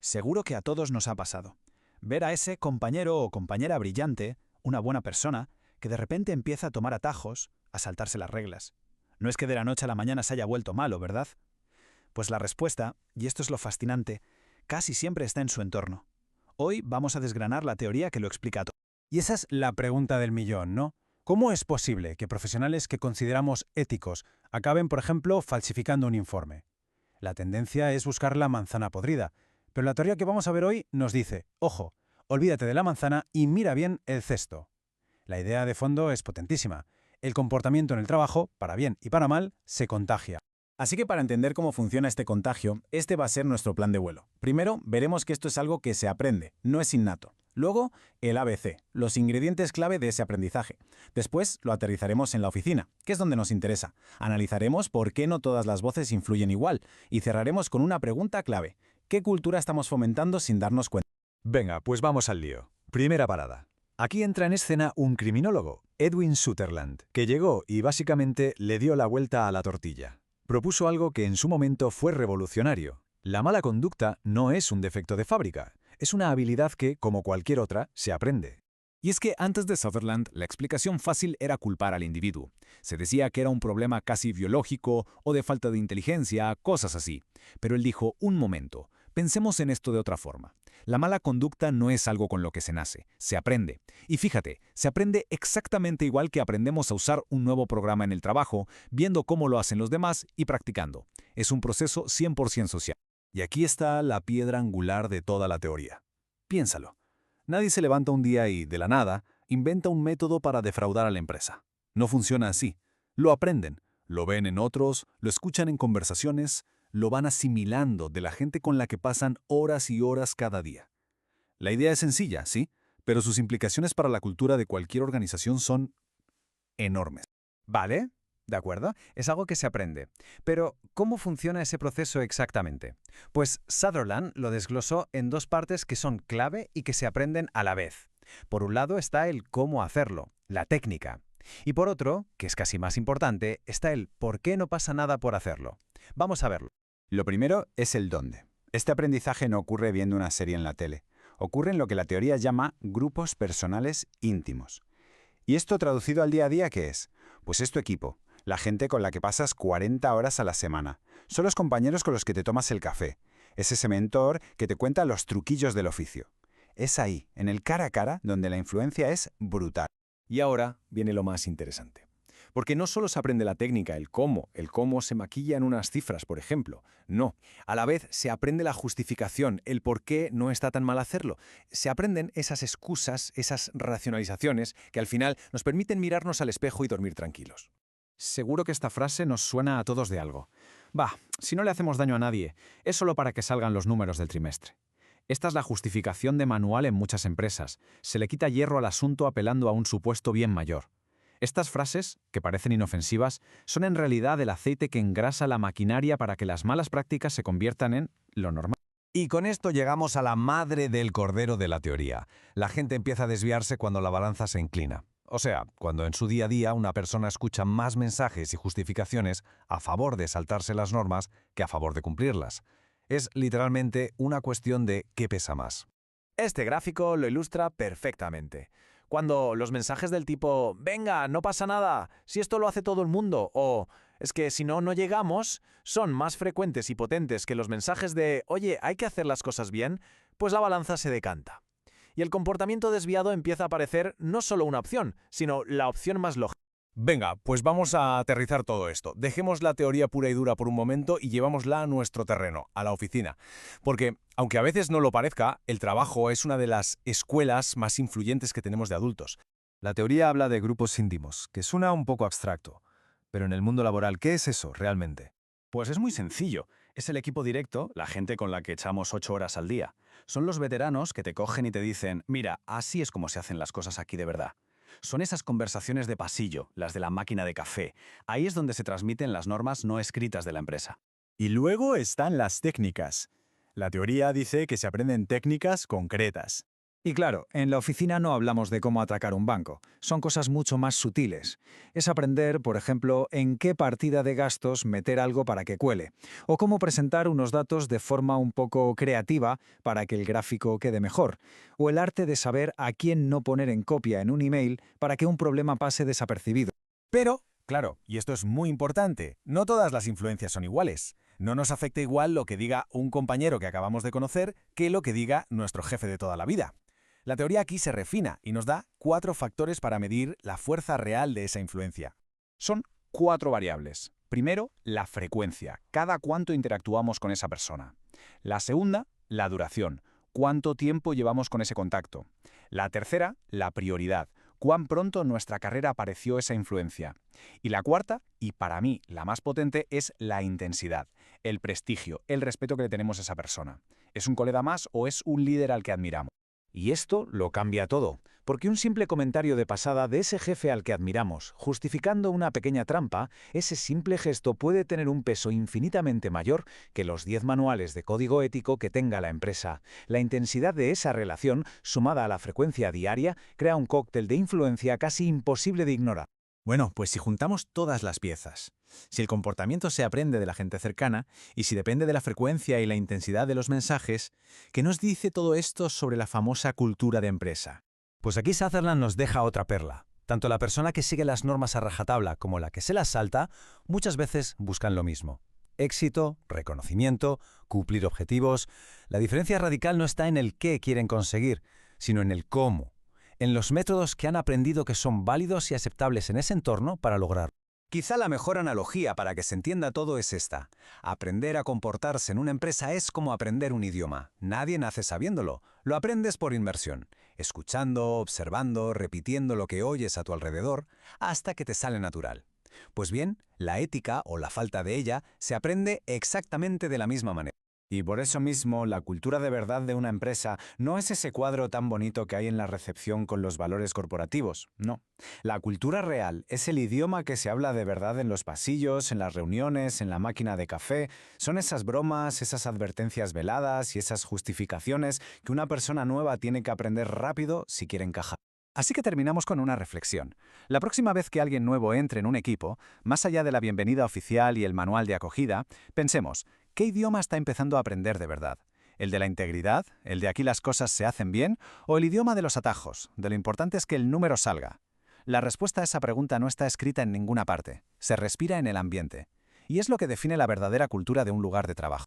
Seguro que a todos nos ha pasado. Ver a ese compañero o compañera brillante, una buena persona, que de repente empieza a tomar atajos, a saltarse las reglas. No es que de la noche a la mañana se haya vuelto malo, ¿verdad? Pues la respuesta, y esto es lo fascinante, casi siempre está en su entorno. Hoy vamos a desgranar la teoría que lo explica todo. Y esa es la pregunta del millón, ¿no? ¿Cómo es posible que profesionales que consideramos éticos acaben, por ejemplo, falsificando un informe? La tendencia es buscar la manzana podrida, pero la teoría que vamos a ver hoy nos dice, ojo, olvídate de la manzana y mira bien el cesto. La idea de fondo es potentísima. El comportamiento en el trabajo, para bien y para mal, se contagia. Así que para entender cómo funciona este contagio, este va a ser nuestro plan de vuelo. Primero, veremos que esto es algo que se aprende, no es innato. Luego, el ABC, los ingredientes clave de ese aprendizaje. Después, lo aterrizaremos en la oficina, que es donde nos interesa. Analizaremos por qué no todas las voces influyen igual. Y cerraremos con una pregunta clave. ¿Qué cultura estamos fomentando sin darnos cuenta? Venga, pues vamos al lío. Primera parada. Aquí entra en escena un criminólogo, Edwin Sutherland, que llegó y básicamente le dio la vuelta a la tortilla. Propuso algo que en su momento fue revolucionario. La mala conducta no es un defecto de fábrica, es una habilidad que, como cualquier otra, se aprende. Y es que antes de Sutherland, la explicación fácil era culpar al individuo. Se decía que era un problema casi biológico o de falta de inteligencia, cosas así. Pero él dijo, un momento, pensemos en esto de otra forma. La mala conducta no es algo con lo que se nace, se aprende. Y fíjate, se aprende exactamente igual que aprendemos a usar un nuevo programa en el trabajo, viendo cómo lo hacen los demás y practicando. Es un proceso 100% social. Y aquí está la piedra angular de toda la teoría. Piénsalo. Nadie se levanta un día y, de la nada, inventa un método para defraudar a la empresa. No funciona así. Lo aprenden, lo ven en otros, lo escuchan en conversaciones, lo van asimilando de la gente con la que pasan horas y horas cada día. La idea es sencilla, sí, pero sus implicaciones para la cultura de cualquier organización son enormes. Vale, de acuerdo, es algo que se aprende. Pero, ¿cómo funciona ese proceso exactamente? Pues Sutherland lo desglosó en dos partes que son clave y que se aprenden a la vez. Por un lado está el cómo hacerlo, la técnica. Y por otro, que es casi más importante, está el por qué no pasa nada por hacerlo. Vamos a verlo. Lo primero es el dónde. Este aprendizaje no ocurre viendo una serie en la tele. Ocurre en lo que la teoría llama grupos personales íntimos. ¿Y esto traducido al día a día qué es? Pues es tu equipo, la gente con la que pasas 40 horas a la semana. Son los compañeros con los que te tomas el café. Es ese mentor que te cuenta los truquillos del oficio. Es ahí, en el cara a cara, donde la influencia es brutal. Y ahora viene lo más interesante. Porque no solo se aprende la técnica, el cómo se maquilla en unas cifras, por ejemplo. No, a la vez se aprende la justificación, el por qué no está tan mal hacerlo. Se aprenden esas excusas, esas racionalizaciones que al final nos permiten mirarnos al espejo y dormir tranquilos. Seguro que esta frase nos suena a todos de algo. Si no le hacemos daño a nadie, es solo para que salgan los números del trimestre. Esta es la justificación de manual en muchas empresas. Se le quita hierro al asunto apelando a un supuesto bien mayor. Estas frases, que parecen inofensivas, son en realidad el aceite que engrasa la maquinaria para que las malas prácticas se conviertan en lo normal. Y con esto llegamos a la madre del cordero de la teoría. La gente empieza a desviarse cuando la balanza se inclina. O sea, cuando en su día a día una persona escucha más mensajes y justificaciones a favor de saltarse las normas que a favor de cumplirlas. Es literalmente una cuestión de qué pesa más. Este gráfico lo ilustra perfectamente. Cuando los mensajes del tipo, venga, no pasa nada, si esto lo hace todo el mundo, o es que si no, no llegamos, son más frecuentes y potentes que los mensajes de, oye, hay que hacer las cosas bien, pues la balanza se decanta. Y el comportamiento desviado empieza a parecer no solo una opción, sino la opción más lógica. Venga, pues vamos a aterrizar todo esto. Dejemos la teoría pura y dura por un momento y llevámosla a nuestro terreno, a la oficina. Porque, aunque a veces no lo parezca, el trabajo es una de las escuelas más influyentes que tenemos de adultos. La teoría habla de grupos íntimos, que suena un poco abstracto. Pero en el mundo laboral, ¿qué es eso realmente? Pues es muy sencillo. Es el equipo directo, la gente con la que echamos 8 horas al día. Son los veteranos que te cogen y te dicen, mira, así es como se hacen las cosas aquí de verdad. Son esas conversaciones de pasillo, las de la máquina de café. Ahí es donde se transmiten las normas no escritas de la empresa. Y luego están las técnicas. La teoría dice que se aprenden técnicas concretas. Y claro, en la oficina no hablamos de cómo atracar un banco, son cosas mucho más sutiles. Es aprender, por ejemplo, en qué partida de gastos meter algo para que cuele, o cómo presentar unos datos de forma un poco creativa para que el gráfico quede mejor, o el arte de saber a quién no poner en copia en un email para que un problema pase desapercibido. Pero, claro, y esto es muy importante, no todas las influencias son iguales. No nos afecta igual lo que diga un compañero que acabamos de conocer que lo que diga nuestro jefe de toda la vida. La teoría aquí se refina y nos da 4 factores para medir la fuerza real de esa influencia. Son 4 variables. Primero, la frecuencia, cada cuánto interactuamos con esa persona. La segunda, la duración, cuánto tiempo llevamos con ese contacto. La tercera, la prioridad, cuán pronto en nuestra carrera apareció esa influencia. Y la cuarta, y para mí la más potente, es la intensidad, el prestigio, el respeto que le tenemos a esa persona. ¿Es un colega más o es un líder al que admiramos? Y esto lo cambia todo, porque un simple comentario de pasada de ese jefe al que admiramos, justificando una pequeña trampa, ese simple gesto puede tener un peso infinitamente mayor que los 10 manuales de código ético que tenga la empresa. La intensidad de esa relación, sumada a la frecuencia diaria, crea un cóctel de influencia casi imposible de ignorar. Bueno, pues si juntamos todas las piezas, si el comportamiento se aprende de la gente cercana y si depende de la frecuencia y la intensidad de los mensajes, ¿qué nos dice todo esto sobre la famosa cultura de empresa? Pues aquí Sutherland nos deja otra perla. Tanto la persona que sigue las normas a rajatabla como la que se las salta, muchas veces buscan lo mismo. Éxito, reconocimiento, cumplir objetivos. La diferencia radical no está en el qué quieren conseguir, sino en el cómo, en los métodos que han aprendido que son válidos y aceptables en ese entorno para lograrlo. Quizá la mejor analogía para que se entienda todo es esta. Aprender a comportarse en una empresa es como aprender un idioma. Nadie nace sabiéndolo. Lo aprendes por inmersión, escuchando, observando, repitiendo lo que oyes a tu alrededor, hasta que te sale natural. Pues bien, la ética, o la falta de ella, se aprende exactamente de la misma manera. Y por eso mismo, la cultura de verdad de una empresa no es ese cuadro tan bonito que hay en la recepción con los valores corporativos, no. La cultura real es el idioma que se habla de verdad en los pasillos, en las reuniones, en la máquina de café. Son esas bromas, esas advertencias veladas y esas justificaciones que una persona nueva tiene que aprender rápido si quiere encajar. Así que terminamos con una reflexión. La próxima vez que alguien nuevo entre en un equipo, más allá de la bienvenida oficial y el manual de acogida, pensemos, ¿qué idioma está empezando a aprender de verdad? ¿El de la integridad? ¿El de aquí las cosas se hacen bien? ¿O el idioma de los atajos? De lo importante es que el número salga. La respuesta a esa pregunta no está escrita en ninguna parte. Se respira en el ambiente. Y es lo que define la verdadera cultura de un lugar de trabajo.